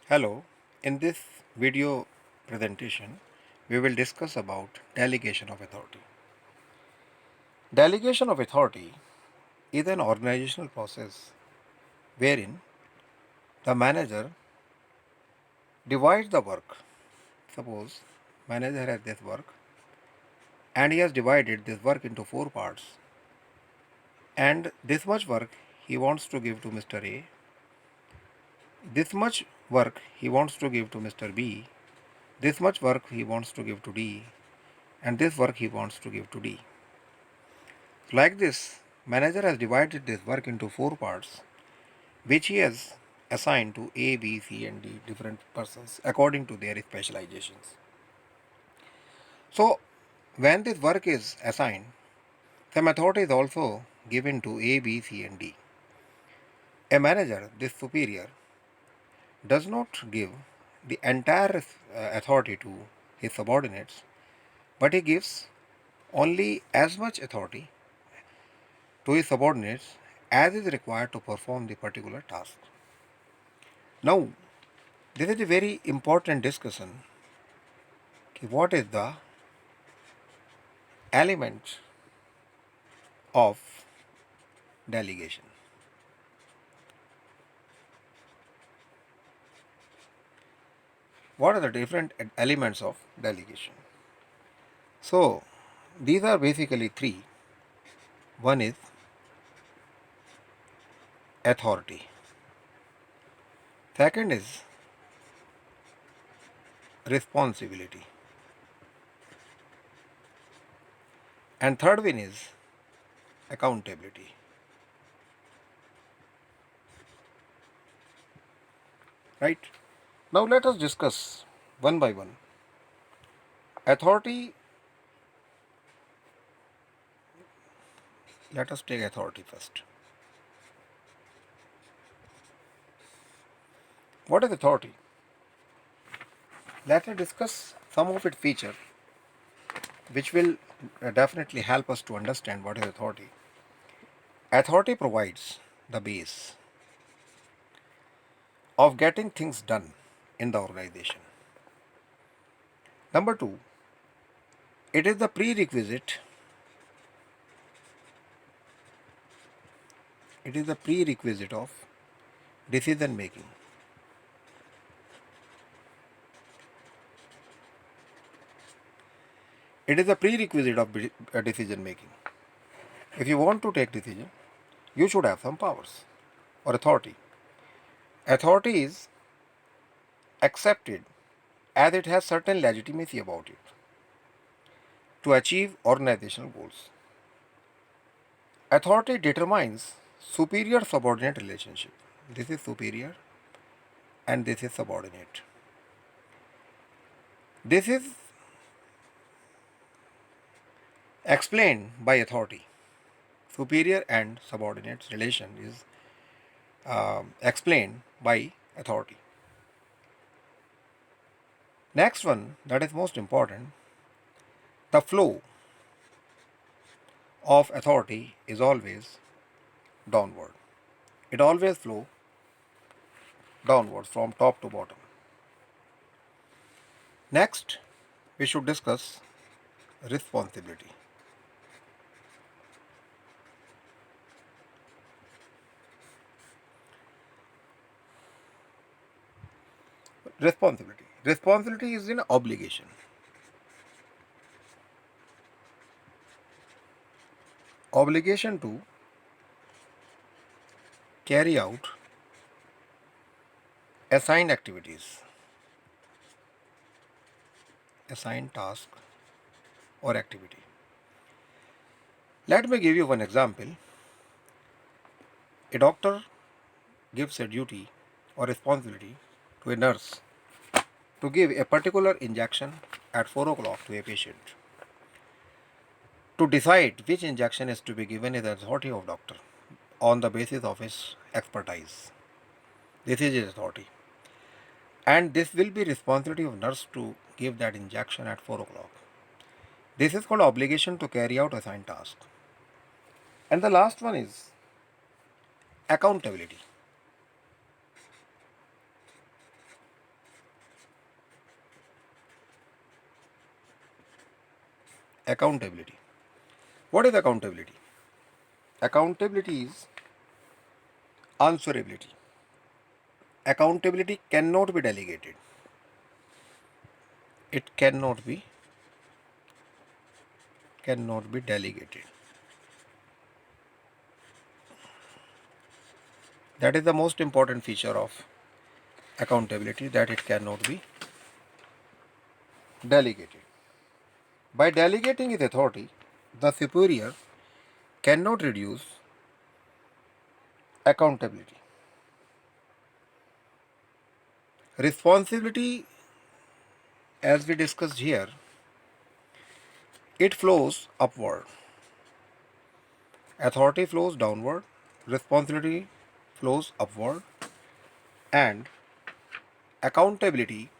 Hello, in this video presentation, we will discuss about delegation of authority. Delegation of authority is an organizational process wherein the manager divides the work. Suppose manager has this work and he has divided this work into four parts, and this much work he wants to give to Mr. A, this much work he wants to give to Mr. B, this much work he wants to give to D, and this work he wants to give to D. Like this, manager has divided this work into four parts, which he has assigned to A, B, C, and D different persons according to their specializations. So, when this work is assigned, some authority is also given to A, B, C, and D. A manager, this superior, does not give the entire authority to his subordinates, but he gives only as much authority to his subordinates as is required to perform the particular task. Now, this is a very important discussion. What is the element of delegation? What are the different elements of delegation? So, these are basically three. One is authority. Second is responsibility. And third one is accountability. Right? Now let us discuss one by one. Authority, let us take authority first. What is authority? Let us discuss some of its features which will definitely help us to understand what is authority. Authority provides the base of getting things done in the organization. Number two, it is the prerequisite. It is the prerequisite of decision making. It is a prerequisite of decision making. If you want to take decision, you should have some powers or authority. Authority is accepted as it has certain legitimacy about it to achieve organizational goals. Authority determines superior subordinate relationship. This is superior and this is subordinate. This is explained by authority. Superior and subordinate relation is explained by authority. Next one, that is most important, the flow of authority is always downward. It always flows downwards from top to bottom. Next, we should discuss responsibility. Responsibility. Responsibility is an obligation. Obligation to carry out assigned activities, assigned task or activity. Let me give you one example. A doctor gives a duty or responsibility to a nurse to give a particular injection at 4 o'clock to a patient. To decide which injection is to be given is the authority of doctor on the basis of his expertise. This is his authority. And this will be responsibility of nurse to give that injection at 4 o'clock. This is called obligation to carry out assigned task. And the last one is accountability. Accountability. What is accountability? Accountability is answerability. Accountability cannot be delegated. It cannot be delegated. That is the most important feature of accountability, that it cannot be delegated. By delegating his authority, the superior cannot reduce accountability. Responsibility, as we discussed here, it flows upward. Authority flows downward, responsibility flows upward, and accountability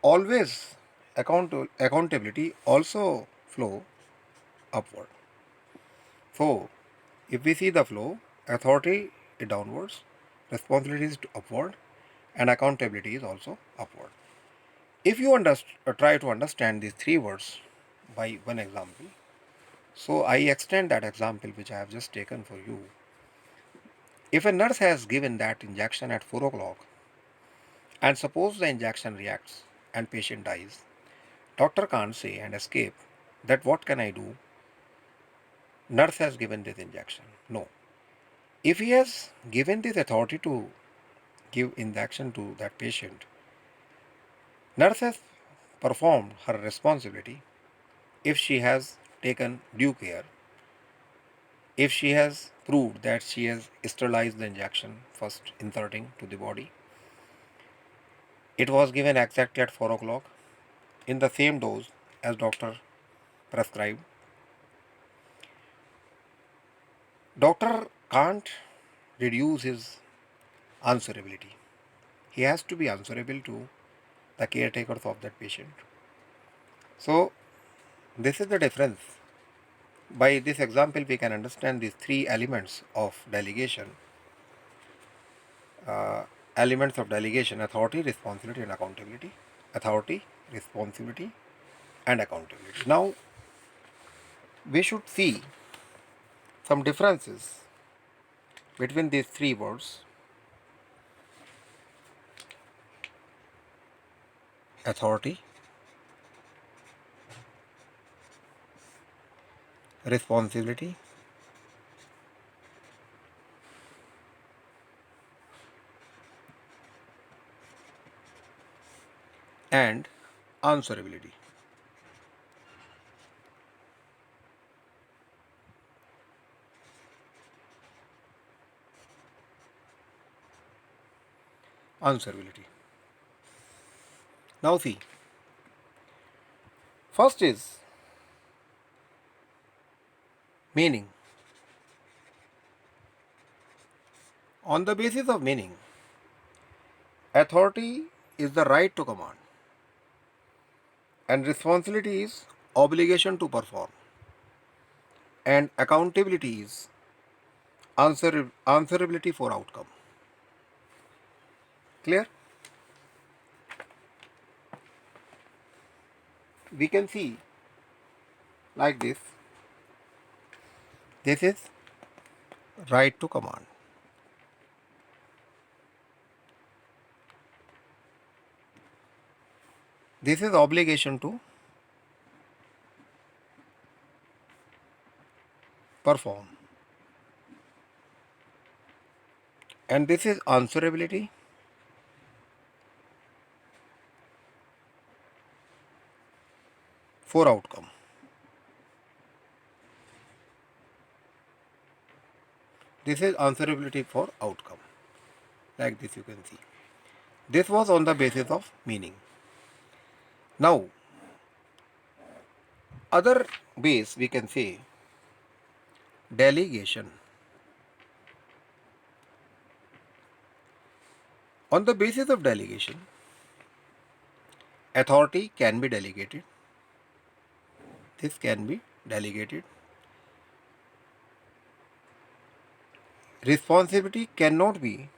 always accountability also flow upward. So if we see the flow, authority is downwards, responsibility is upward, and accountability is also upward. If you try to understand these three words by one example, so I extend that example which I have just taken for you. If a nurse has given that injection at 4 o'clock, and suppose the injection reacts and patient dies, doctor can't say and escape that what can I do? Nurse has given this injection. No. If he has given this authority to give injection to that patient, nurse has performed her responsibility if she has taken due care, if she has proved that she has sterilized the injection first inserting to the body. It was given exactly at 4 o'clock in the same dose as doctor prescribed. Doctor can't reduce his answerability. He has to be answerable to the caretakers of that patient. So this is the difference. By this example, we can understand these three elements of delegation. Elements of delegation: authority, responsibility, and accountability. Authority, responsibility, and accountability. Now, we should see some differences between these three words: authority, responsibility, and answerability. Answerability. Now, see, first is meaning. On the basis of meaning, authority is the right to command, and responsibility is obligation to perform, and accountability is answerability for outcome. Clear? We can see like this. This is right to command. This is obligation to perform. And this is answerability for outcome. This is answerability for outcome. Like this you can see. This was on the basis of meaning. Now, other base we can say delegation. On the basis of delegation, authority can be delegated. This can be delegated. Responsibility cannot be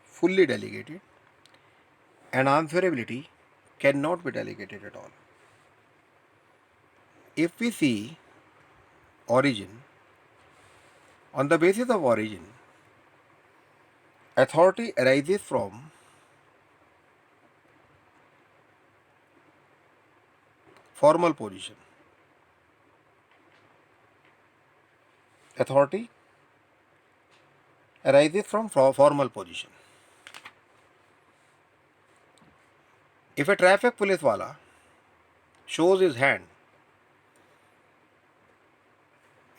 fully delegated, and answerability cannot be delegated at all. If we see origin, on the basis of origin, authority arises from formal position. Authority arises from formal position. If a traffic police wala shows his hand,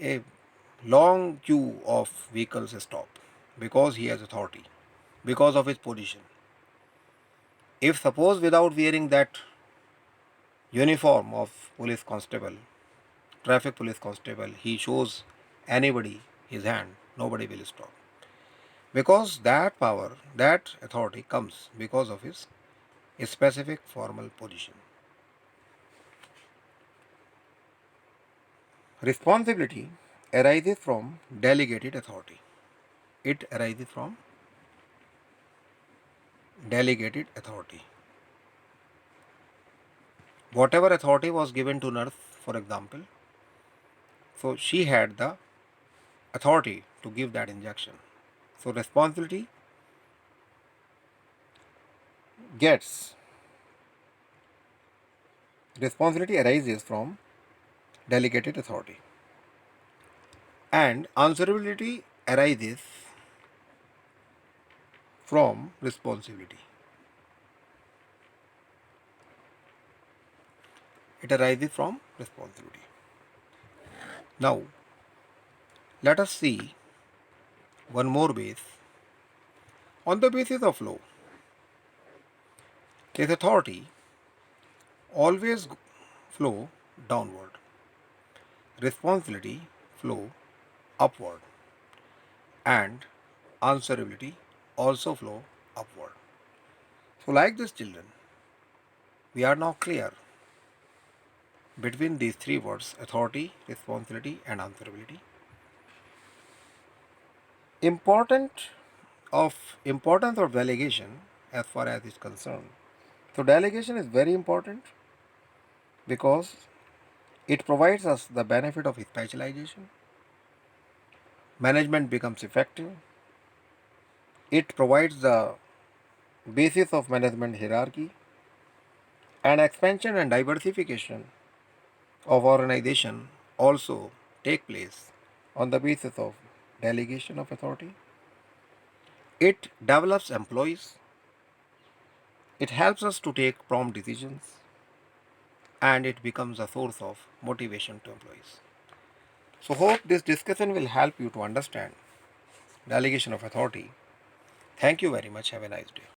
a long queue of vehicles stop because he has authority, because of his position. If suppose without wearing that uniform of police constable, traffic police constable, he shows anybody his hand, nobody will stop. Because that power, that authority comes because of his specific formal position. Responsibility arises from delegated authority. It arises from delegated authority. Whatever authority was given to nurse, for example, so she had the authority to give that injection. So gets responsibility arises from delegated authority, and answerability arises from responsibility. It arises from responsibility. Now, let us see one more base. On the basis of law, this authority always flow downward, responsibility flow upward, and answerability also flow upward. So, like this, children, we are now clear between these three words: authority, responsibility, and answerability. Important Importance of delegation as far as is concerned. So delegation is very important because it provides us the benefit of specialization. Management becomes effective. It provides the basis of management hierarchy, and expansion and diversification of organization also take place on the basis of delegation of authority. It develops employees. It helps us to take prompt decisions, and it becomes a source of motivation to employees. So hope this discussion will help you to understand delegation of authority. Thank you very much. Have a nice day.